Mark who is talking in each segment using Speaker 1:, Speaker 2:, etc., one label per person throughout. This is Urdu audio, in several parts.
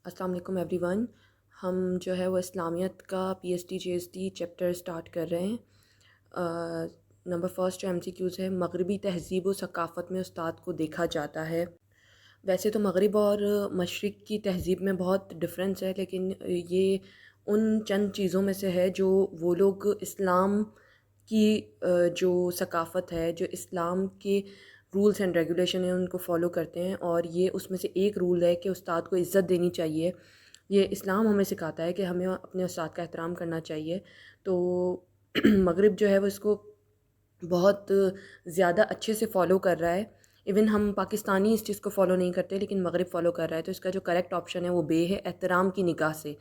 Speaker 1: السلام علیکم ایوری ون. ہم جو ہے وہ اسلامیت کا P S T J S T chapter start کر رہے ہیں. نمبر فرسٹ جو ایم سی کیوز ہے، مغربی تہذیب و ثقافت میں استاد کو دیکھا جاتا ہے. ویسے تو مغرب اور مشرق کی تہذیب میں بہت ڈفرینس ہے، لیکن یہ ان چند چیزوں میں سے ہے جو وہ لوگ اسلام کی جو ثقافت ہے، جو اسلام کے رولز اینڈ ریگولیشن ہیں ان کو فالو کرتے ہیں. اور یہ اس میں سے ایک رول ہے کہ استاد کو عزت دینی چاہیے. یہ اسلام ہمیں سکھاتا ہے کہ ہمیں اپنے استاد کا احترام کرنا چاہیے. تو مغرب جو ہے وہ اس کو بہت زیادہ اچھے سے فالو کر رہا ہے. ایون ہم پاکستانی اس چیز کو فالو نہیں کرتے، لیکن مغرب فالو کر رہا ہے. تو اس کا جو کریکٹ آپشن ہے وہ بے ہے، احترام کی نگاہ سے.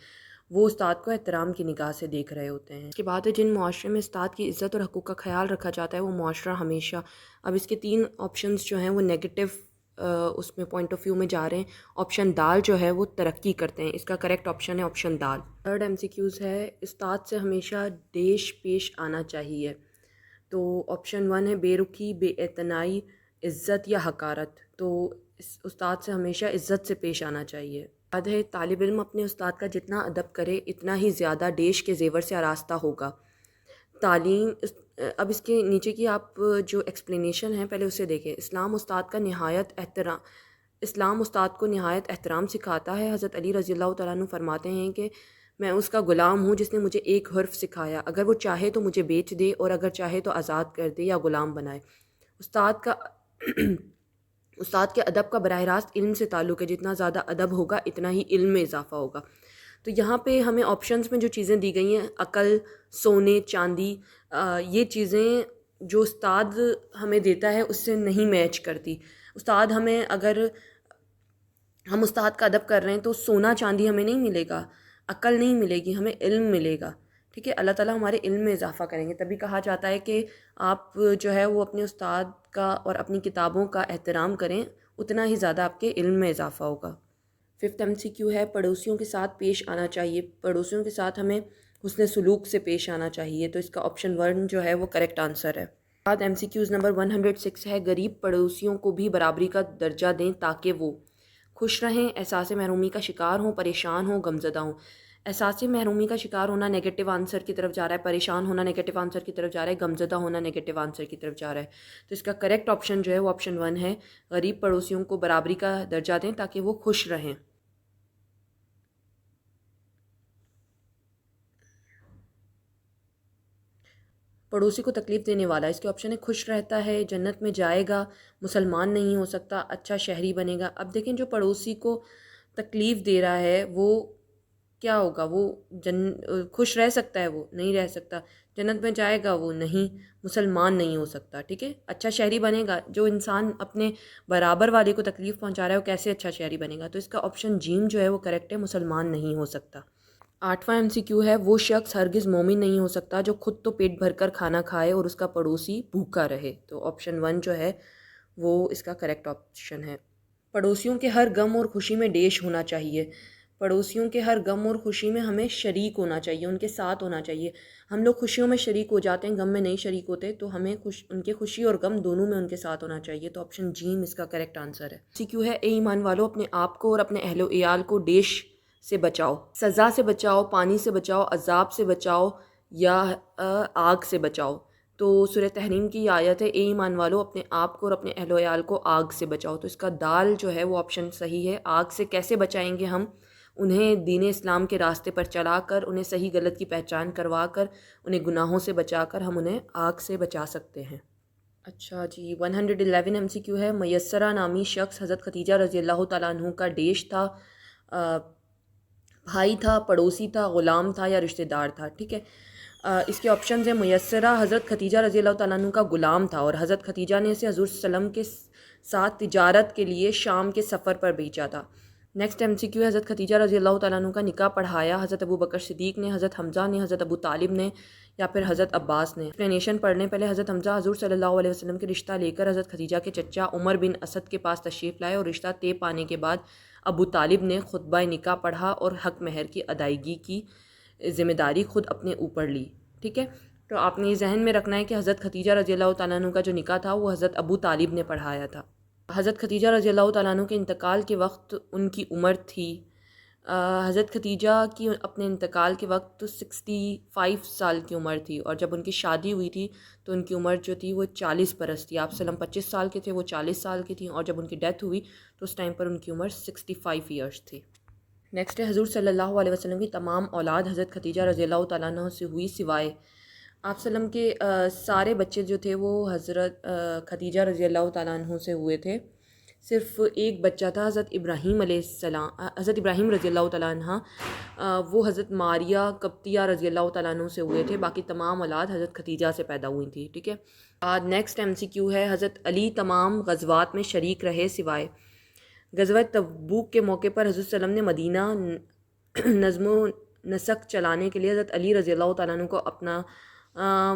Speaker 1: وہ استاد کو احترام کی نگاہ سے دیکھ رہے ہوتے ہیں. اس کے بعد ہے جن معاشرے میں استاد کی عزت اور حقوق کا خیال رکھا جاتا ہے وہ معاشرہ ہمیشہ. اب اس کے 3 آپشنز جو ہیں وہ نیگیٹو اس میں پوائنٹ آف ویو میں جا رہے ہیں. آپشن دال جو ہے وہ ترقی کرتے ہیں. اس کا کریکٹ آپشن ہے آپشن دال. تھرڈ ایم سی کیوز ہے، استاد سے ہمیشہ ڈیش پیش آنا چاہیے. تو آپشن 1 ہے بے رخی، بے اعتنائی، عزت یا حقارت. تو استاد سے ہمیشہ عزت سے پیش آنا چاہیے. بعد ہے طالب علم اپنے استاد کا جتنا ادب کرے اتنا ہی زیادہ ڈیش کے زیور سے آراستہ ہوگا. تعلیم اب اس کے نیچے کی آپ جو ایکسپلینیشن ہے پہلے اسے دیکھیں. اسلام استاد کو نہایت احترام سکھاتا ہے. حضرت علی رضی اللہ تعالیٰ عنہ فرماتے ہیں کہ میں اس کا غلام ہوں جس نے مجھے ایک حرف سکھایا. اگر وہ چاہے تو مجھے بیچ دے اور اگر چاہے تو آزاد کر دے یا غلام بنائے. استاد کے ادب کا براہ راست علم سے تعلق ہے. جتنا زیادہ ادب ہوگا اتنا ہی علم میں اضافہ ہوگا. تو یہاں پہ ہمیں آپشنز میں جو چیزیں دی گئی ہیں، عقل، سونے، چاندی، یہ چیزیں جو استاد ہمیں دیتا ہے اس سے نہیں میچ کرتی. استاد ہمیں، اگر ہم استاد کا ادب کر رہے ہیں تو سونا چاندی ہمیں نہیں ملے گا، عقل نہیں ملے گی، ہمیں علم ملے گا. ٹھیک ہے، اللہ تعالیٰ ہمارے علم میں اضافہ کریں گے. تبھی کہا جاتا ہے کہ آپ جو ہے وہ اپنے استاد کا اور اپنی کتابوں کا احترام کریں، اتنا ہی زیادہ آپ کے علم میں اضافہ ہوگا. ففتھ ایم سی کیو ہے پڑوسیوں کے ساتھ پیش آنا چاہیے. پڑوسیوں کے ساتھ ہمیں حسن سلوک سے پیش آنا چاہیے. تو اس کا آپشن 1 جو ہے وہ کریکٹ آنسر ہے. بعد ایم سی کیوز نمبر 106 ہے غریب پڑوسیوں کو بھی برابری کا درجہ دیں تاکہ وہ خوش رہیں، احساس محرومی کا شکار ہوں، پریشان ہوں، غمزدہ ہوں. احساس محرومی کا شکار ہونا نیگیٹو آنسر کی طرف جا رہا ہے، پریشان ہونا نیگیٹو آنسر کی طرف جا رہا ہے، غمزدہ ہونا نیگیٹو آنسر کی طرف جا رہا ہے. تو اس کا کریکٹ آپشن جو ہے وہ آپشن 1 ہے، غریب پڑوسیوں کو برابری کا درجہ دیں تاکہ وہ خوش رہیں. پڑوسی کو تکلیف دینے والا، اس کے آپشن ہے خوش رہتا ہے، جنت میں جائے گا، مسلمان نہیں ہو سکتا، اچھا شہری بنے گا. اب دیکھیں جو پڑوسی کو تکلیف دے رہا ہے وہ کیا ہوگا؟ وہ خوش رہ سکتا ہے؟ وہ نہیں رہ سکتا. جنت میں جائے گا وہ نہیں، مسلمان نہیں ہو سکتا. ٹھیک ہے، اچھا شہری بنے گا. جو انسان اپنے برابر والے کو تکلیف پہنچا رہا ہے وہ کیسے اچھا شہری بنے گا؟ تو اس کا آپشن جیم جو ہے وہ کریکٹ ہے، مسلمان نہیں ہو سکتا. 8واں ایم سی کیو ہے وہ شخص ہرگز مومن نہیں ہو سکتا جو خود تو پیٹ بھر کر کھانا کھائے اور اس کا پڑوسی بھوکا رہے. تو آپشن 1 جو ہے وہ اس کا کریکٹ آپشن ہے. پڑوسیوں کے ہر غم اور خوشی میں ڈیش ہونا چاہیے. پڑوسیوں کے ہر غم اور خوشی میں ہمیں شریک ہونا چاہیے، ان کے ساتھ ہونا چاہیے. ہم لوگ خوشیوں میں شریک ہو جاتے ہیں، غم میں نہیں شریک ہوتے. تو ہمیں ان کے خوشی اور غم دونوں میں ان کے ساتھ ہونا چاہیے. تو آپشن جیم اس کا کریکٹ آنسر ہے. سی کیو ہے اے ایمان والو اپنے آپ کو اور اپنے اہل و عیال کو ڈیش سے بچاؤ. سزا سے بچاؤ، پانی سے بچاؤ، عذاب سے بچاؤ یا آگ سے بچاؤ. تو سورہ تحریم کی آیت ہے اے ایمان والو اپنے آپ کو اور اپنے اہل و عیال کو آگ سے بچاؤ. تو اس کا دال جو ہے وہ آپشن صحیح ہے. آگ سے کیسے بچائیں گے ہم؟ انہیں دین اسلام کے راستے پر چلا کر، انہیں صحیح غلط کی پہچان کروا کر، انہیں گناہوں سے بچا کر ہم انہیں آگ سے بچا سکتے ہیں. اچھا جی، 111 ایم سی کیو ہے میسرہ نامی شخص حضرت خدیجہ رضی اللہ تعالیٰ عنہ کا ڈیش تھا، بھائی تھا، پڑوسی تھا، غلام تھا یا رشتہ دار تھا. ٹھیک ہے، اس کے آپشنز ہیں میسرہ حضرت خدیجہ رضی اللہ تعالیٰ عنہ کا غلام تھا اور حضرت خدیجہ نے اسے حضور صلی اللہ علیہ وسلم کے ساتھ تجارت کے لیے شام کے سفر پر بھیجا تھا. نیکسٹ ایم سی کیو ہے حضرت خدیجہ رضی اللہ تعالیٰ عنہ کا نکاح پڑھایا حضرت ابو بکر صدیق نے، حضرت حمزہ نے، حضرت ابو طالب نے یا پھر حضرت عباس نے. ایکسپلینیشن پڑھنے پہلے حضرت حمزہ حضور صلی اللہ علیہ وسلم کے رشتہ لے کر حضرت خدیجہ کے چچا عمر بن اسد کے پاس تشریف لائے اور رشتہ طے پانے کے بعد ابو طالب نے خطبہ نکاح پڑھا اور حق مہر کی ادائیگی کی ذمہ داری خود اپنے اوپر لی. ٹھیک ہے، تو آپ نے یہ ذہن میں رکھنا ہے کہ حضرت خدیجہ رضی اللہ تعالیٰ عنہ کا جو نکاح تھا وہ حضرت ابو طالب نے پڑھایا تھا. حضرت خدیجہ رضی اللہ تعالیٰ عنہ کے انتقال کے وقت ان کی عمر تھی حضرت ختیجہ کی اپنے انتقال کے وقت 65 سال کی عمر تھی، اور جب ان کی شادی ہوئی تھی تو ان کی عمر جو تھی وہ 40 برس تھی. آپ صلی اللہ علیہ وسلم 25 سال کے تھے، وہ 40 سال کی تھیں، اور جب ان کی ڈیتھ ہوئی تو اس ٹائم پر ان کی عمر 65 ایئرس تھی. نیکسٹ ہے حضور صلی اللہ علیہ وسلم کی تمام اولاد حضرت ختیجہ رضی اللہ تعالیٰ عنہ سے ہوئی، سوائے آپ صلی اللہ علیہ وسلم کے سارے بچے جو تھے وہ حضرت ختیجہ رضی اللہ تعالیٰ عنہ سے ہوئے تھے. صرف ایک بچہ تھا حضرت ابراہیم علیہ السلام، حضرت ابراہیم رضی اللہ تعالیٰ عنہ، وہ حضرت ماریہ قبطیہ رضی اللہ تعالیٰ عنہ سے ہوئے تھے. باقی تمام اولاد حضرت ختیجہ سے پیدا ہوئی تھی. ٹھیک ہے. نیکسٹ MCQ ہے حضرت علی تمام غزوات میں شریک رہے سوائے غزوہ تبوک کے موقع پر حضرت صلی اللہ علیہ وسلم نے مدینہ نظم و نسق چلانے کے لیے حضرت علی رضی اللہ تعالیٰ عنہ کو اپنا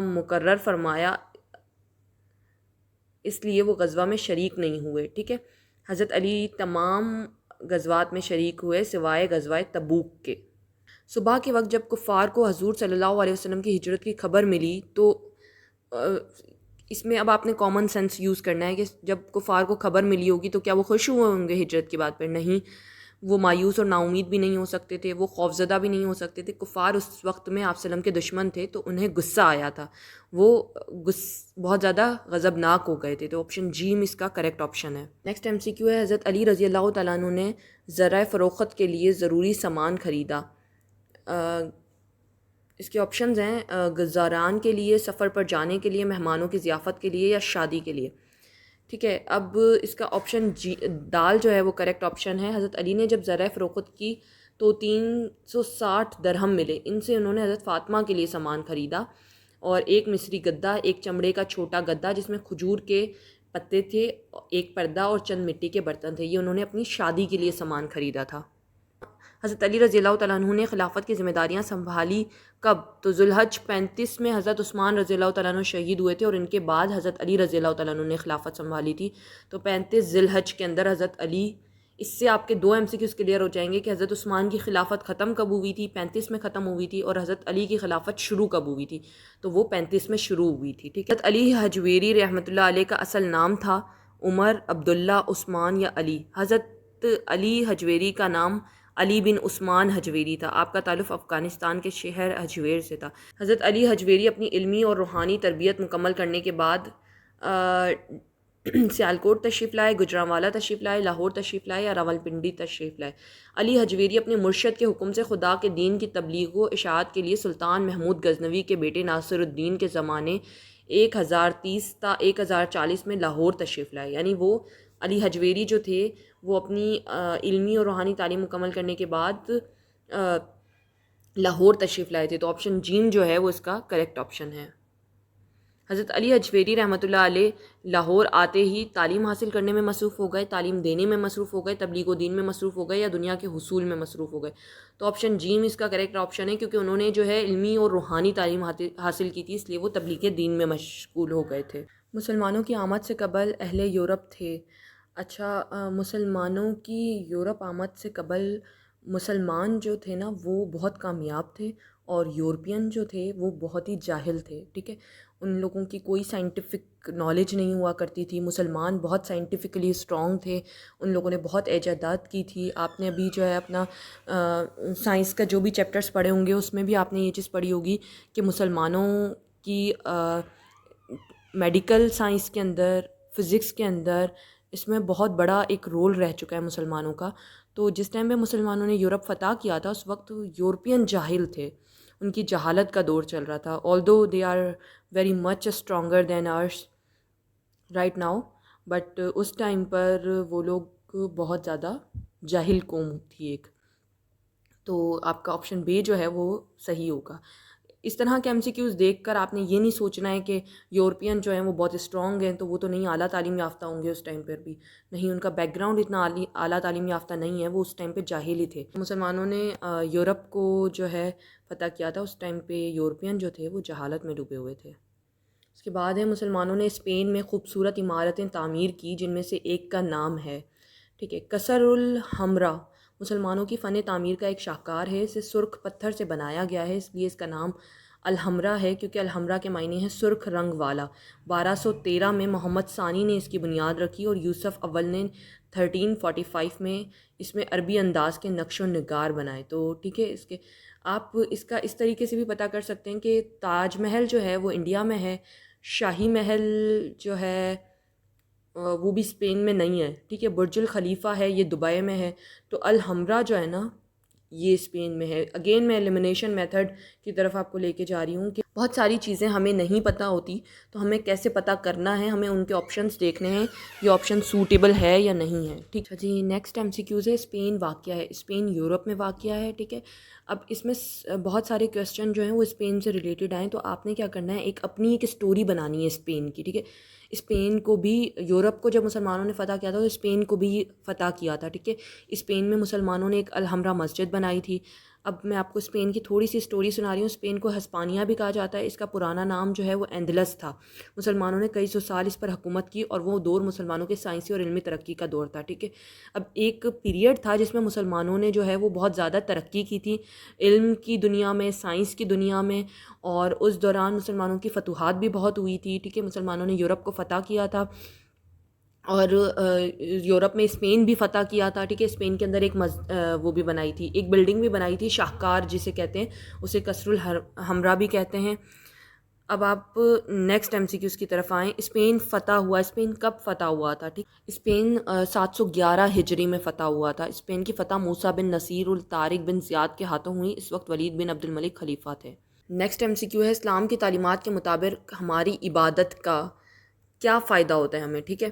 Speaker 1: مقرر فرمایا، اس لیے وہ غزوہ میں شریک نہیں ہوئے. ٹھیک ہے. حضرت علی تمام غزوات میں شریک ہوئے سوائے غزوہ تبوک کے. صبح کے وقت جب کفار کو حضور صلی اللہ علیہ وسلم کی ہجرت کی خبر ملی تو اس میں اب آپ نے کامن سینس یوز کرنا ہے کہ جب کفار کو خبر ملی ہوگی تو کیا وہ خوش ہوئے ہوں گے ہجرت کی بات پر؟ نہیں، وہ مایوس اور نا امید بھی نہیں ہو سکتے تھے، وہ خوفزدہ بھی نہیں ہو سکتے تھے. کفار اس وقت میں آپ صلی اللہ علیہ وسلم کے دشمن تھے تو انہیں غصہ آیا تھا، وہ بہت زیادہ غضبناک ہو گئے تھے. تو آپشن جی میں اس کا کریکٹ آپشن ہے. نیکسٹ MCQ ہے حضرت علی رضی اللہ تعالیٰ عنہ نے ذرائع فروخت کے لیے ضروری سامان خریدا. اس کے آپشنز ہیں گزاران کے لیے، سفر پر جانے کے لیے، مہمانوں کی ضیافت کے لیے، یا شادی کے لیے. ٹھیک ہے. اب اس کا آپشن جی دال جو ہے وہ کریکٹ آپشن ہے. حضرت علی نے جب ذرائع فروخت کی تو 360 درہم ملے، ان سے انہوں نے حضرت فاطمہ کے لیے سامان خریدا، اور ایک مصری گدا، ایک چمڑے کا چھوٹا گدا جس میں کھجور کے پتے تھے، ایک پردہ اور چند مٹی کے برتن تھے. یہ انہوں نے اپنی شادی کے لیے سامان خریدا تھا. حضرت علی رضی اللہ تعالیٰ عنہ نے خلافت کی ذمہ داریاں سنبھالی کب؟ تو ذوالحج 35 میں حضرت عثمان رضی اللہ تعالیٰ عنہ شہید ہوئے تھے، اور ان کے بعد حضرت علی رضی اللہ تعالیٰ عنہ نے خلافت سنبھالی تھی. تو 35 ذوالحج کے اندر حضرت علی. اس سے آپ کے 2 MCQs کلیئر ہو جائیں گے کہ حضرت عثمان کی خلافت ختم کب ہوئی تھی، 35 میں ختم ہوئی تھی، اور حضرت علی کی خلافت شروع کب ہوئی تھی، تو وہ 35 میں شروع ہوئی تھی. ٹھیک ہے. حضرت علی حجویری رحمۃ اللہ علیہ کا اصل نام تھا عمر، عبداللہ، عثمان یا علی. حضرت علی حجویری کا نام علی بن عثمان حجویری تھا. آپ کا تعلق افغانستان کے شہر حجویر سے تھا. حضرت علی حجویری اپنی علمی اور روحانی تربیت مکمل کرنے کے بعد سیالکوٹ تشریف لائے، گجرانوالہ تشریف لائے، لاہور تشریف لائے، یا راولپنڈی تشریف لائے. علی حجویری اپنے مرشد کے حکم سے خدا کے دین کی تبلیغ و اشاعت کے لیے سلطان محمود غزنوی کے بیٹے ناصر الدین کے زمانے 1030 تا 1040 میں لاہور تشریف لائے. یعنی وہ علی حجویری جو تھے وہ اپنی علمی اور روحانی تعلیم مکمل کرنے کے بعد لاہور تشریف لائے تھے. تو آپشن جیم جو ہے وہ اس کا کریکٹ آپشن ہے. حضرت علی حجویری رحمۃ اللہ علیہ لاہور آتے ہی تعلیم حاصل کرنے میں مصروف ہو گئے، تعلیم دینے میں مصروف ہو گئے، تبلیغ و دین میں مصروف ہو گئے، یا دنیا کے حصول میں مصروف ہو گئے. تو آپشن جیم اس کا کریکٹ آپشن ہے، کیونکہ انہوں نے جو ہے علمی اور روحانی تعلیم حاصل کی تھی، اس لیے وہ تبلیغ دین میں مشغول ہو گئے تھے. مسلمانوں کی آمد سے قبل اہل یورپ تھے. اچھا، مسلمانوں کی یورپ آمد سے قبل مسلمان جو تھے نا وہ بہت کامیاب تھے، اور یورپین جو تھے وہ بہت ہی جاہل تھے. ٹھیک ہے. ان لوگوں کی کوئی سائنٹیفک نالج نہیں ہوا کرتی تھی. مسلمان بہت سائنٹیفکلی اسٹرانگ تھے، ان لوگوں نے بہت ایجادات کی تھی. آپ نے ابھی جو ہے اپنا سائنس کا جو بھی چیپٹرز پڑھے ہوں گے اس میں بھی آپ نے یہ چیز پڑھی ہوگی کہ مسلمانوں کی میڈیکل سائنس کے اندر، فزکس کے اندر، اس میں بہت بڑا ایک رول رہ چکا ہے مسلمانوں کا. تو جس ٹائم پہ مسلمانوں نے یورپ فتح کیا تھا اس وقت یورپین جاہل تھے، ان کی جہالت کا دور چل رہا تھا. although they are very much stronger than us right now, but اس ٹائم پر وہ لوگ بہت زیادہ جاہل قوم تھی ایک. تو آپ کا آپشن بی جو ہے وہ صحیح ہوگا. اس طرح کے MCQs دیکھ کر آپ نے یہ نہیں سوچنا ہے کہ یورپین جو ہیں وہ بہت اسٹرانگ ہیں تو وہ تو نہیں اعلیٰ تعلیم یافتہ ہوں گے اس ٹائم پر بھی. نہیں، ان کا بیک گراؤنڈ اتنا اعلیٰ تعلیم یافتہ نہیں ہے، وہ اس ٹائم پہ جاہل ہی تھے. مسلمانوں نے یورپ کو جو ہے فتح کیا تھا، اس ٹائم پہ یورپین جو تھے وہ جہالت میں ڈوبے ہوئے تھے. اس کے بعد ہے مسلمانوں نے اسپین میں خوبصورت عمارتیں تعمیر کی جن میں سے ایک کا نام ہے. ٹھیک ہے. قصر الحمراء مسلمانوں کی فن تعمیر کا ایک شاہکار ہے. اسے سرخ پتھر سے بنایا گیا ہے، اس لیے اس کا نام الحمرا ہے کیونکہ الحمرا کے معنی ہے سرخ رنگ والا. 1213 میں محمد ثانی نے اس کی بنیاد رکھی اور یوسف اول نے 1345 میں اس میں عربی انداز کے نقش و نگار بنائے. تو ٹھیک ہے، اس کے آپ اس کا اس طریقے سے بھی پتہ کر سکتے ہیں کہ تاج محل جو ہے وہ انڈیا میں ہے، شاہی محل جو ہے وہ بھی اسپین میں نہیں ہے. ٹھیک ہے، برج الخلیفہ ہے یہ دبئی میں ہے. تو الحمرا جو ہے نا یہ اسپین میں ہے. اگین میں ایلیمنیشن میتھڈ کی طرف آپ کو لے کے جا رہی ہوں کہ بہت ساری چیزیں ہمیں نہیں پتہ ہوتی، تو ہمیں کیسے پتہ کرنا ہے، ہمیں ان کے آپشنس دیکھنے ہیں یہ آپشن سوٹیبل ہے یا نہیں ہے. ٹھیک ہے جی، نیکسٹ ایم سی کیوز ہے. اسپین واقع ہے، اسپین یورپ میں واقع ہے. ٹھیک ہے، اب اس میں بہت سارے کویسچن جو ہیں وہ اسپین سے ریلیٹڈ آئیں، تو آپ نے کیا کرنا ہے، اپنی ایک اسٹوری بنانی ہے اسپین کی. ٹھیک ہے، اسپین کو بھی، یورپ کو جب مسلمانوں نے فتح کیا تھا تو اسپین کو بھی فتح کیا تھا. ٹھیک ہے، اسپین میں مسلمانوں نے ایک الحمرا مسجد بنائی تھی. اب میں آپ کو اسپین کی تھوڑی سی اسٹوری سنا رہی ہوں. اسپین کو ہسپانیہ بھی کہا جاتا ہے. اس کا پرانا نام جو ہے وہ ایندلس تھا. مسلمانوں نے کئی سو سال اس پر حکومت کی اور وہ دور مسلمانوں کے سائنسی اور علمی ترقی کا دور تھا. ٹھیک ہے، اب ایک پیریڈ تھا جس میں مسلمانوں نے جو ہے وہ بہت زیادہ ترقی کی تھی علم کی دنیا میں، سائنس کی دنیا میں، اور اس دوران مسلمانوں کی فتوحات بھی بہت ہوئی تھی. ٹھیک ہے، مسلمانوں نے یورپ کو فتح کیا تھا اور یورپ میں اسپین بھی فتح کیا تھا. ٹھیک ہے، اسپین کے اندر ایک وہ بھی بنائی تھی، ایک بلڈنگ بھی بنائی تھی شاہکار جسے کہتے ہیں، اسے قصر الحمرا بھی کہتے ہیں. اب آپ نیکسٹ ایم سی کیو اس کی طرف آئیں. اسپین فتح ہوا، اسپین کب فتح ہوا تھا؟ ٹھیک، اسپین 711 ہجری میں فتح ہوا تھا. اسپین کی فتح موسیٰ بن نصیر الطارق بن زیاد کے ہاتھوں ہوئی. اس وقت ولید بن عبد الملک خلیفہ تھے. نیکسٹ ایم سی کیو ہے. اسلام کی تعلیمات کے مطابق ہماری عبادت کا کیا فائدہ ہوتا ہے ہمیں؟ ٹھیک ہے،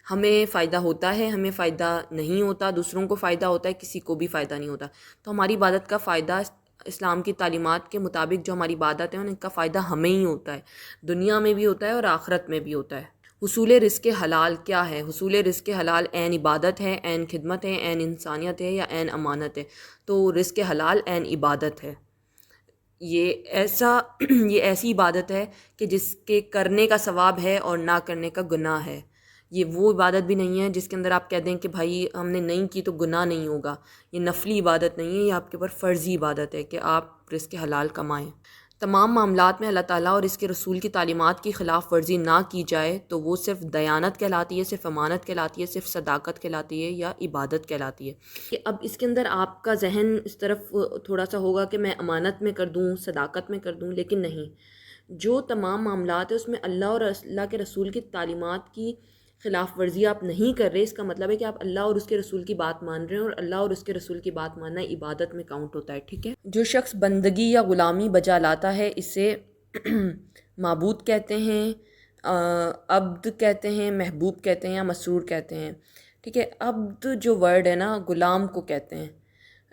Speaker 1: ہمیں فائدہ ہوتا ہے، ہمیں فائدہ نہیں ہوتا، دوسروں کو فائدہ ہوتا ہے، کسی کو بھی فائدہ نہیں ہوتا. تو ہماری عبادت کا فائدہ اسلام کی تعلیمات کے مطابق جو ہماری عبادت ہیں ان کا فائدہ ہمیں ہی ہوتا ہے، دنیا میں بھی ہوتا ہے اور آخرت میں بھی ہوتا ہے. حصول رزق حلال کیا ہے؟ حصول رزق حلال عین عبادت ہے، عین خدمت ہے، عین انسانیت ہے یا عین امانت ہے؟ تو رزق حلال عین عبادت ہے. یہ ایسی عبادت ہے کہ جس کے کرنے کا ثواب ہے اور نہ کرنے کا گناہ ہے. یہ وہ عبادت بھی نہیں ہے جس کے اندر آپ کہہ دیں کہ بھائی ہم نے نہیں کی تو گناہ نہیں ہوگا. یہ نفلی عبادت نہیں ہے، یہ آپ کے اوپر فرضی عبادت ہے کہ آپ رزق حلال کمائیں. تمام معاملات میں اللہ تعالیٰ اور اس کے رسول کی تعلیمات کی خلاف ورزی نہ کی جائے تو وہ صرف دیانت کہلاتی ہے، صرف امانت کہلاتی ہے، صرف صداقت کہلاتی ہے یا عبادت کہلاتی ہے. کہ اب اس کے اندر آپ کا ذہن اس طرف تھوڑا سا ہوگا کہ میں امانت میں کر دوں، صداقت میں کر دوں، لیکن نہیں، جو تمام معاملات ہیں اس میں اللہ اور اللہ کے رسول کی تعلیمات کی خلاف ورزی آپ نہیں کر رہے، اس کا مطلب ہے کہ آپ اللہ اور اس کے رسول کی بات مان رہے ہیں، اور اللہ اور اس کے رسول کی بات ماننا عبادت میں کاؤنٹ ہوتا ہے. ٹھیک ہے، جو شخص بندگی یا غلامی بجا لاتا ہے اسے معبود کہتے ہیں، عبد کہتے ہیں، محبوب کہتے ہیں یا مسرور کہتے ہیں. ٹھیک ہے، عبد جو ورڈ ہے نا غلام کو کہتے ہیں.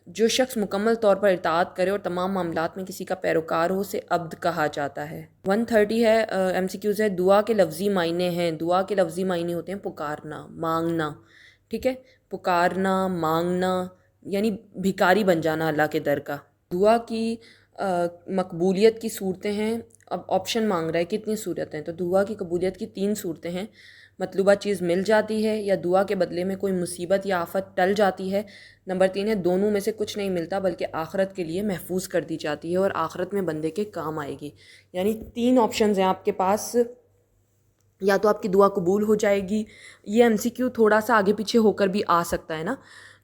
Speaker 1: جو شخص مکمل طور پر اطاعت کرے اور تمام معاملات میں کسی کا پیروکار ہو اسے عبد کہا جاتا ہے. 130 ہے ایم سی کیوز ہے. دعا کے لفظی معنی ہیں، دعا کے لفظی معنی ہوتے ہیں پکارنا، مانگنا. ٹھیک ہے، پکارنا، مانگنا یعنی بھکاری بن جانا اللہ کے در کا. دعا کی مقبولیت کی صورتیں ہیں. اب آپشن مانگ رہا ہے کتنی صورتیں، تو دعا کی قبولیت کی 3 صورتیں ہیں. مطلوبہ چیز مل جاتی ہے، یا دعا کے بدلے میں کوئی مصیبت یا آفت ٹل جاتی ہے. نمبر 3 ہے دونوں میں سے کچھ نہیں ملتا بلکہ آخرت کے لیے محفوظ کر دی جاتی ہے اور آخرت میں بندے کے کام آئے گی. یعنی 3 آپشنز ہیں آپ کے پاس، یا تو آپ کی دعا قبول ہو جائے گی. یہ ایم سی کیو تھوڑا سا آگے پیچھے ہو کر بھی آ سکتا ہے نا،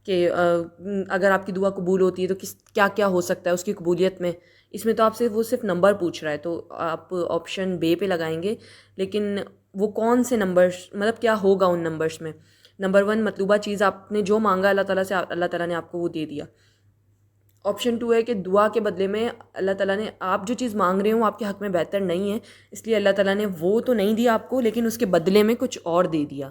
Speaker 1: کہ اگر آپ کی دعا قبول ہوتی ہے تو کیا کیا ہو سکتا ہے اس کی قبولیت میں. اس میں تو آپ سے وہ صرف نمبر پوچھ رہا ہے، تو آپ آپشن بے پہ لگائیں گے. لیکن وہ کون سے نمبرز، مطلب کیا ہوگا ان نمبرز میں. نمبر 1 مطلوبہ چیز آپ نے جو مانگا اللہ تعالیٰ سے، اللہ تعالیٰ نے آپ کو وہ دے دیا. آپشن 2 ہے کہ دعا کے بدلے میں اللہ تعالیٰ نے، آپ جو چیز مانگ رہے ہوں آپ کے حق میں بہتر نہیں ہے، اس لیے اللہ تعالیٰ نے وہ تو نہیں دیا آپ کو لیکن اس کے بدلے میں کچھ اور دے دیا.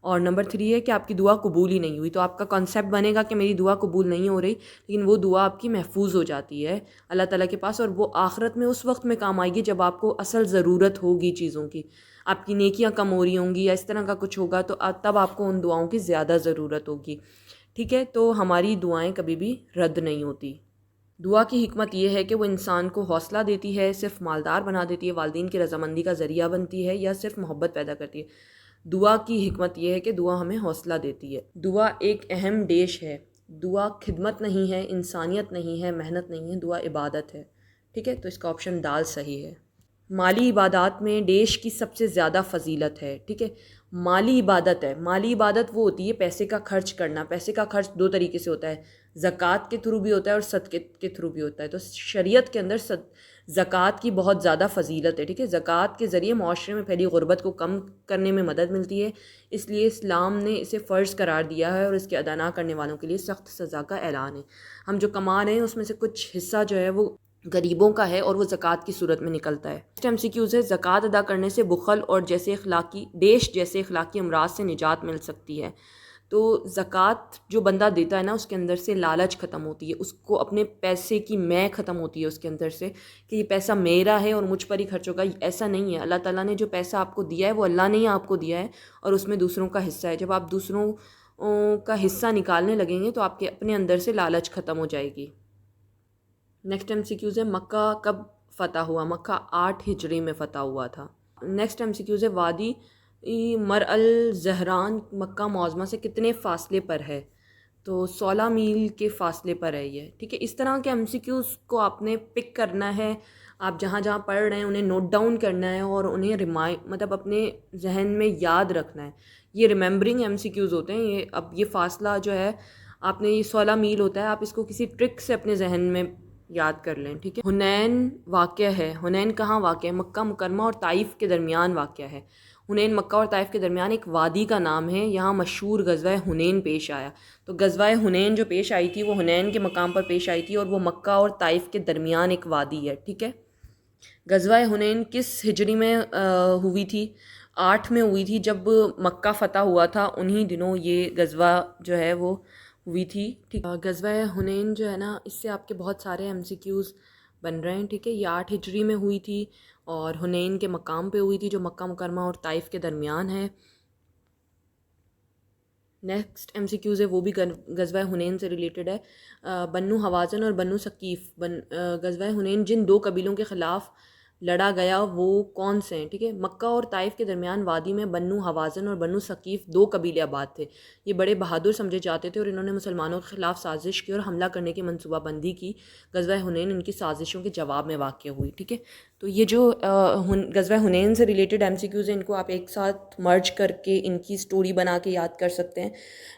Speaker 1: اور نمبر 3 ہے کہ آپ کی دعا قبول ہی نہیں ہوئی. تو آپ کا کانسیپٹ بنے گا کہ میری دعا قبول نہیں ہو رہی، لیکن وہ دعا آپ کی محفوظ ہو جاتی ہے اللہ تعالیٰ کے پاس، اور وہ آخرت میں اس وقت میں کام آئے گی جب آپ کو اصل ضرورت ہوگی چیزوں کی. آپ کی نیکیاں کم ہو رہی ہوں گی یا اس طرح کا کچھ ہوگا تو تب آپ کو ان دعاؤں کی زیادہ ضرورت ہوگی. ٹھیک ہے، تو ہماری دعائیں کبھی بھی رد نہیں ہوتی. دعا کی حکمت یہ ہے کہ وہ انسان کو حوصلہ دیتی ہے، صرف مالدار بنا دیتی ہے، والدین کی رضامندی کا ذریعہ بنتی ہے، یا صرف محبت پیدا کرتی ہے. دعا کی حکمت یہ ہے کہ دعا ہمیں حوصلہ دیتی ہے. دعا ایک اہم ڈیش ہے. دعا خدمت نہیں ہے، انسانیت نہیں ہے، محنت نہیں ہے، دعا عبادت ہے. ٹھیک ہے، تو اس کا آپشن دال صحیح ہے۔ مالی عبادات میں ڈیش کی سب سے زیادہ فضیلت ہے، ٹھیک ہے، مالی عبادت ہے۔ مالی عبادت وہ ہوتی ہے پیسے کا خرچ کرنا۔ پیسے کا خرچ دو طریقے سے ہوتا ہے، زکوٰۃ کے تھرو بھی ہوتا ہے اور صدقے کے تھرو بھی ہوتا ہے۔ تو شریعت کے اندر زکوٰۃ کی بہت زیادہ فضیلت ہے، ٹھیک ہے، زکوٰۃ کے ذریعے معاشرے میں پھیلی غربت کو کم کرنے میں مدد ملتی ہے، اس لیے اسلام نے اسے فرض قرار دیا ہے اور اس کے ادا نہ کرنے والوں کے لیے سخت سزا کا اعلان ہے۔ ہم جو کما رہے ہیں اس میں سے کچھ حصہ جو ہے وہ غریبوں کا ہے اور وہ زکوٰۃ کی صورت میں نکلتا ہے۔ نیکسٹ ایم سی کیوز ہے، زکوٰۃ ادا کرنے سے بخل اور ڈیش جیسے اخلاقی امراض سے نجات مل سکتی ہے۔ تو زکوٰۃ جو بندہ دیتا ہے نا، اس کے اندر سے لالچ ختم ہوتی ہے، اس کو اپنے پیسے کی میں ختم ہوتی ہے اس کے اندر سے کہ یہ پیسہ میرا ہے اور مجھ پر ہی خرچ ہوگا۔ ایسا نہیں ہے، اللہ تعالیٰ نے جو پیسہ آپ کو دیا ہے وہ اللہ نے ہی آپ کو دیا ہے اور اس میں دوسروں کا حصہ ہے۔ جب آپ دوسروں کا حصہ نکالنے لگیں گے تو آپ کے اپنے اندر سے لالچ ختم ہو جائے گی۔ نیکسٹ ایم سی کیوز ہے، مکہ کب فتح ہوا؟ مکہ 8 ہجری میں فتح ہوا تھا۔ نیکسٹ ایم سی کیوز ہے، وادی مر الزہران مکہ معظمہ سے کتنے فاصلے پر ہے؟ تو 16 میل کے فاصلے پر ہے یہ، ٹھیک ہے۔ اس طرح کے ایم سی کیوز کو آپ نے پک کرنا ہے، آپ جہاں جہاں پڑھ رہے ہیں انہیں نوٹ ڈاؤن کرنا ہے اور انہیں مطلب اپنے ذہن میں یاد رکھنا ہے۔ یہ ریممبرنگ ایم سی کیوز ہوتے ہیں۔ یہ فاصلہ جو ہے آپ نے، یہ 16 میل ہوتا ہے، آپ اس کو کسی ٹرک سے اپنے ذہن میں یاد کر لیں، ٹھیک ہے۔ حنین واقعہ ہے، حنین کہاں واقع ہے؟ مکہ مکرمہ اور طائف کے درمیان واقع ہے۔ حنین مکہ اور طائف کے درمیان ایک وادی کا نام ہے، یہاں مشہور غزوہ حنین پیش آیا۔ تو غزوہ حنین جو پیش آئی تھی وہ حنین کے مقام پر پیش آئی تھی اور وہ مکہ اور طائف کے درمیان ایک وادی ہے، ٹھیک ہے۔ غزوہ حنین کس ہجری میں ہوئی تھی؟ 8 میں ہوئی تھی، جب مکہ فتح ہوا تھا انہی دنوں یہ غزوہ جو ہے وہ ہوئی تھی، ٹھیک۔ غزوہ حنین جو ہے نا، اس سے آپ کے بہت سارے ایم سی کیوز بن رہے ہیں، ٹھیک ہے۔ یہ 8 ہجری میں ہوئی تھی اور حنین کے مقام پہ ہوئی تھی جو مکہ مکرمہ اور طائف کے درمیان ہے۔ نیکسٹ ایم سی کیوز ہے، وہ بھی غزوہ حنین سے ریلیٹڈ ہے۔ بنو حوازن اور بنو ثقیف، غزوہ حنین جن دو قبیلوں کے خلاف لڑا گیا وہ کون سے ہیں؟ ٹھیک ہے، مکہ اور طائف کے درمیان وادی میں بنو حوازن اور بنو ثقیف 2 قبیلے آباد تھے۔ یہ بڑے بہادر سمجھے جاتے تھے اور انہوں نے مسلمانوں کے خلاف سازش کی اور حملہ کرنے کی منصوبہ بندی کی۔ غزوہ حنین ان کی سازشوں کے جواب میں واقع ہوئی، ٹھیک ہے۔ تو یہ جو غزوہ حنین سے ریلیٹڈ ایم سی کیوز ہیں، ان کو آپ ایک ساتھ مرج کر کے ان کی سٹوری بنا کے یاد کر سکتے ہیں۔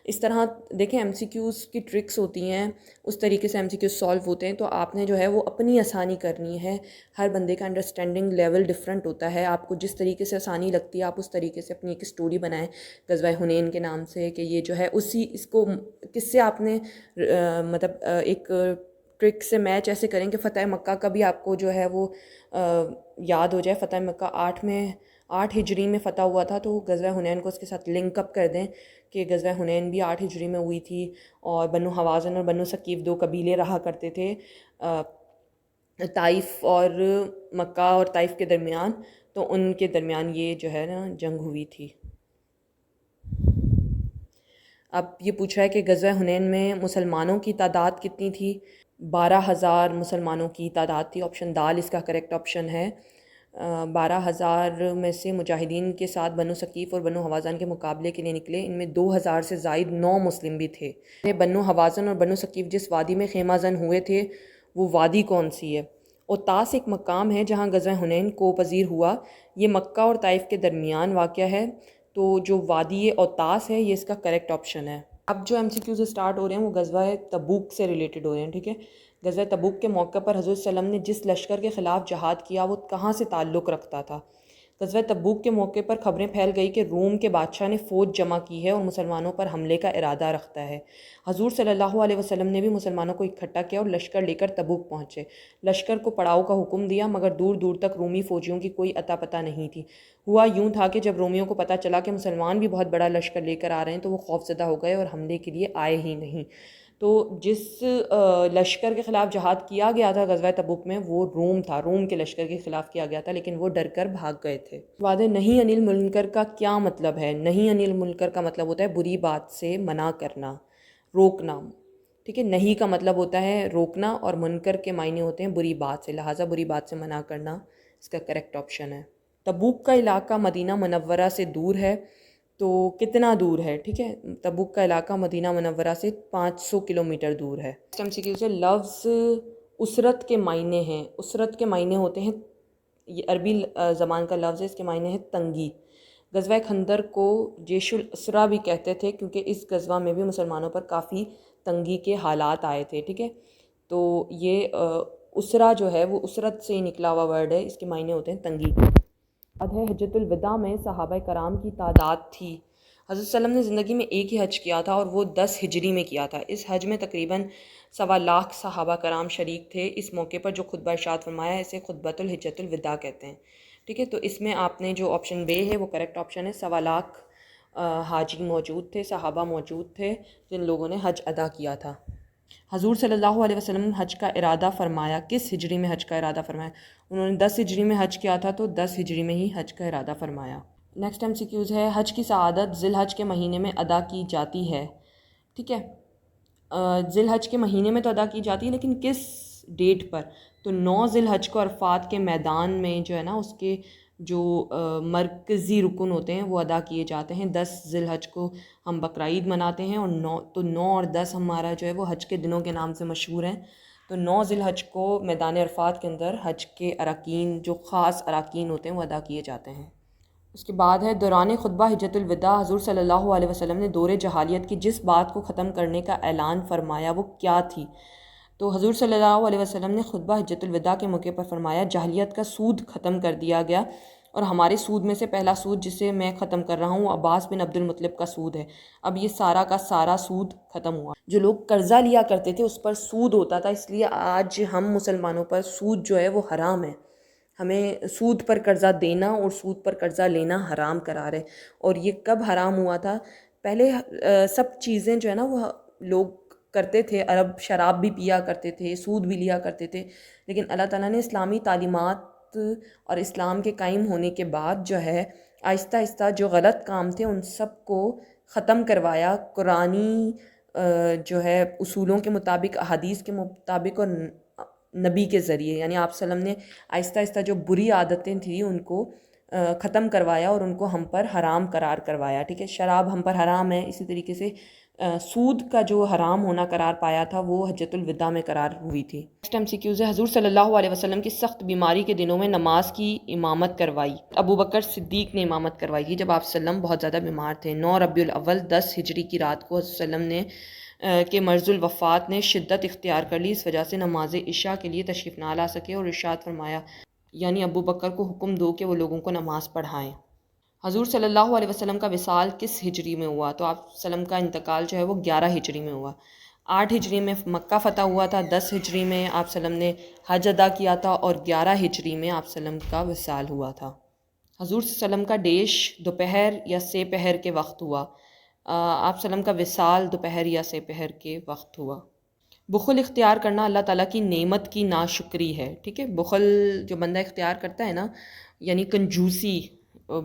Speaker 1: اس طرح دیکھیں ایم سی کیوز کی ٹرکس ہوتی ہیں، اس طریقے سے ایم سی کیوز سالو ہوتے ہیں، تو آپ نے جو ہے وہ اپنی آسانی کرنی ہے۔ ہر بندے کا انڈرسٹینڈنگ لیول ڈفرینٹ ہوتا ہے، آپ کو جس طریقے سے آسانی لگتی ہے آپ اس طریقے سے اپنی ایک سٹوری بنائیں غزوہ حنین کے نام سے، کہ یہ جو ہے اس کو کس سے آپ نے مطلب ایک ٹرک سے میچ ایسے کریں کہ فتح مکہ کا بھی آپ کو جو ہے وہ یاد ہو جائے۔ فتح مکہ 8 ہجری میں فتح ہوا تھا، تو غزوہ حنین کو اس کے ساتھ لنک اپ کر دیں کہ غزوہ حنین بھی 8 ہجری میں ہوئی تھی اور بنو حوازن اور بنو ثقیف 2 قبیلے رہا کرتے تھے طائف اور مکہ اور طائف کے درمیان، تو ان کے درمیان یہ جو ہے نا جنگ ہوئی تھی۔ اب یہ پوچھ رہا ہے کہ غزوہ حنین میں مسلمانوں کی تعداد کتنی تھی؟ 12,000 مسلمانوں کی تعداد تھی، آپشن دال اس کا کریکٹ آپشن ہے۔ 12,000 میں سے مجاہدین کے ساتھ بنو ثقیف اور بنو حوازن کے مقابلے کے لیے نکلے، ان میں 2,000 سے زائد 9 مسلم بھی تھے۔ بنو حوازن اور بنو ثقیف جس وادی میں خیمہ زن ہوئے تھے وہ وادی کون سی ہے؟ اوتاس ایک مقام ہے جہاں غزوہ حنین کو پذیر ہوا، یہ مکہ اور طائف کے درمیان واقع ہے، تو جو وادی اوتاس ہے یہ اس کا کریکٹ آپشن ہے۔ اب جو ایم سی کیوز اسٹارٹ ہو رہے ہیں وہ غزوہ تبوک سے ریلیٹڈ ہو رہے ہیں، ٹھیک ہے۔ غزوہ تبوک کے موقع پر حضور صلی اللہ علیہ وسلم نے جس لشکر کے خلاف جہاد کیا وہ کہاں سے تعلق رکھتا تھا؟ غزوہ تبوک کے موقع پر خبریں پھیل گئی کہ روم کے بادشاہ نے فوج جمع کی ہے اور مسلمانوں پر حملے کا ارادہ رکھتا ہے۔ حضور صلی اللہ علیہ وسلم نے بھی مسلمانوں کو اکٹھا کیا اور لشکر لے کر تبوک پہنچے۔ لشکر کو پڑاؤ کا حکم دیا مگر دور دور تک رومی فوجیوں کی کوئی اتا پتہ نہیں تھی۔ ہوا یوں تھا کہ جب رومیوں کو پتہ چلا کہ مسلمان بھی بہت بڑا لشکر لے کر آ رہے ہیں تو وہ خوفزدہ ہو گئے اور حملے کے لیے آئے ہی نہیں۔ تو جس لشکر کے خلاف جہاد کیا گیا تھا غزوہ تبوک میں وہ روم تھا، روم کے لشکر کے خلاف کیا گیا تھا، لیکن وہ ڈر کر بھاگ گئے تھے۔ وعدہ نہیں انل منکر کا کیا مطلب ہے؟ نہیں انل منکر کا مطلب ہوتا ہے بری بات سے منع کرنا، روکنا، ٹھیک ہے۔ نہیں کا مطلب ہوتا ہے روکنا اور منکر کے معنی ہوتے ہیں بری بات سے، لہٰذا بری بات سے منع کرنا اس کا کریکٹ آپشن ہے۔ تبوک کا علاقہ مدینہ منورہ سے دور ہے، تو کتنا دور ہے؟ ٹھیک ہے، تبوک کا علاقہ مدینہ منورہ سے 500 کلومیٹر دور ہے۔ ایم سی کیو سے لفظ اسرت کے معنی ہیں. اسرت کے معنی ہوتے ہیں، یہ عربی زبان کا لفظ ہے، اس کے معنی ہے تنگی. غزوہ خندر کو جیش الاسرا بھی کہتے تھے کیونکہ اس غزوہ میں بھی مسلمانوں پر کافی تنگی کے حالات آئے تھے. ٹھیک ہے، تو یہ اسرا جو ہے وہ اسرت سے ہی نکلا ہوا ورڈ ہے، اس کے معنی ہوتے ہیں تنگی. حجۃ الوداع میں صحابہ کرام کی تعداد تھی. حضرت صلی اللہ علیہ وسلم نے زندگی میں ایک ہی حج کیا تھا اور وہ 10 ہجری میں کیا تھا. اس حج میں تقریباً 1.25 لاکھ صحابہ کرام شریک تھے. اس موقع پر جو خطبہ ارشاد فرمایا ہے اسے خطبۃ الحجۃ الوداع کہتے ہیں. ٹھیک ہے، تو اس میں آپ نے جو آپشن بے ہے وہ کریکٹ آپشن ہے. 1.25 لاکھ حاجی موجود تھے، صحابہ موجود تھے جن لوگوں نے حج ادا کیا تھا. حضور صلی اللہ علیہ وسلم نے حج کا ارادہ فرمایا. کس ہجری میں حج کا ارادہ فرمایا؟ انہوں نے 10 ہجری میں حج کیا تھا، تو 10 ہجری میں ہی حج کا ارادہ فرمایا. نیکسٹ ایم سی کیوز ہے، حج کی سعادت ذی الحج کے مہینے میں ادا کی جاتی ہے. ٹھیک ہے، ذی الحج کے مہینے میں تو ادا کی جاتی ہے، لیکن کس ڈیٹ پر؟ تو 9 ذی الحج کو عرفات کے میدان میں جو ہے نا اس کے جو مرکزی رکن ہوتے ہیں وہ ادا کیے جاتے ہیں. 10 ذی الحج کو ہم بقرعید مناتے ہیں، اور 9 اور 10 ہمارا جو ہے وہ حج کے دنوں کے نام سے مشہور ہیں. تو 9 ذی الحج کو میدان عرفات کے اندر حج کے اراکین، جو خاص اراکین ہوتے ہیں، وہ ادا کیے جاتے ہیں. اس کے بعد ہے دوران خطبہ حجۃ الوداع حضور صلی اللہ علیہ وسلم نے دور جہالیت کی جس بات کو ختم کرنے کا اعلان فرمایا وہ کیا تھی؟ تو حضور صلی اللہ علیہ وسلم نے خطبہ حجۃ الوداع کے موقع پر فرمایا جاہلیت کا سود ختم کر دیا گیا، اور ہمارے سود میں سے پہلا سود جسے میں ختم کر رہا ہوں عباس بن عبد المطلب کا سود ہے. اب یہ سارا کا سارا سود ختم ہوا. جو لوگ قرضہ لیا کرتے تھے اس پر سود ہوتا تھا، اس لیے آج ہم مسلمانوں پر سود جو ہے وہ حرام ہے. ہمیں سود پر قرضہ دینا اور سود پر قرضہ لینا حرام قرار ہے. اور یہ کب حرام ہوا تھا؟ پہلے سب چیزیں جو ہے نا وہ لوگ کرتے تھے، عرب شراب بھی پیا کرتے تھے، سود بھی لیا کرتے تھے، لیکن اللہ تعالیٰ نے اسلامی تعلیمات اور اسلام کے قائم ہونے کے بعد جو ہے آہستہ آہستہ جو غلط کام تھے ان سب کو ختم کروایا. قرآنی جو ہے اصولوں کے مطابق، احادیث کے مطابق، اور نبی کے ذریعے، یعنی آپ صلی اللہ علیہ وسلم نے آہستہ آہستہ جو بری عادتیں تھیں ان کو ختم کروایا اور ان کو ہم پر حرام قرار کروایا. ٹھیک ہے، شراب ہم پر حرام ہے، اسی طریقے سے سود کا جو حرام ہونا قرار پایا تھا وہ حجۃ الوداع میں قرار ہوئی تھی. نیکسٹ ایم سی کیوز ہے، حضور صلی اللہ علیہ وسلم کی سخت بیماری کے دنوں میں نماز کی امامت کروائی. ابو بکر صدیق نے امامت کروائی تھی جب آپ صلی اللہ علیہ وسلم بہت زیادہ بیمار تھے. 9 ربیع الاول 10 ہجری کی رات کو حضرت صلی اللہ علیہ وسلم نے کہ مرض الوفات نے شدت اختیار کر لی، اس وجہ سے نماز عشاء کے لیے تشریف نہ لا سکے، اور ارشاد فرمایا یعنی ابو بکر کو حکم دو کہ وہ لوگوں کو نماز پڑھائیں. حضور صلی اللہ علیہ وسلم کا وصال کس ہجری میں ہوا؟ تو آپ وسلم کا انتقال جو ہے وہ 11 ہجری میں ہوا. 8 ہجری میں مکہ فتح ہوا تھا، 10 ہجری میں آپ وسلم نے حج ادا کیا تھا، اور 11 ہجری میں آپ وسلم کا وصال ہوا تھا. حضور صلی اللہ علیہ وسلم کا ڈیش دوپہر یا سے پہر کے وقت ہوا. آپ وسلم کا وصال دوپہر یا سے پہر کے وقت ہوا. بخل اختیار کرنا اللہ تعالیٰ کی نعمت کی ناشکری ہے. ٹھیک ہے، بخل جو بندہ اختیار کرتا ہے نا، یعنی کنجوسی،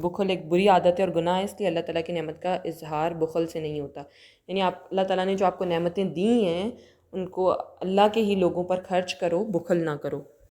Speaker 1: بخل ایک بری عادت ہے اور گناہ ہے، اس لیے اللہ تعالیٰ کی نعمت کا اظہار بخل سے نہیں ہوتا. یعنی اللہ تعالیٰ نے جو آپ کو نعمتیں دی ہیں ان کو اللہ کے ہی لوگوں پر خرچ کرو، بخل نہ کرو.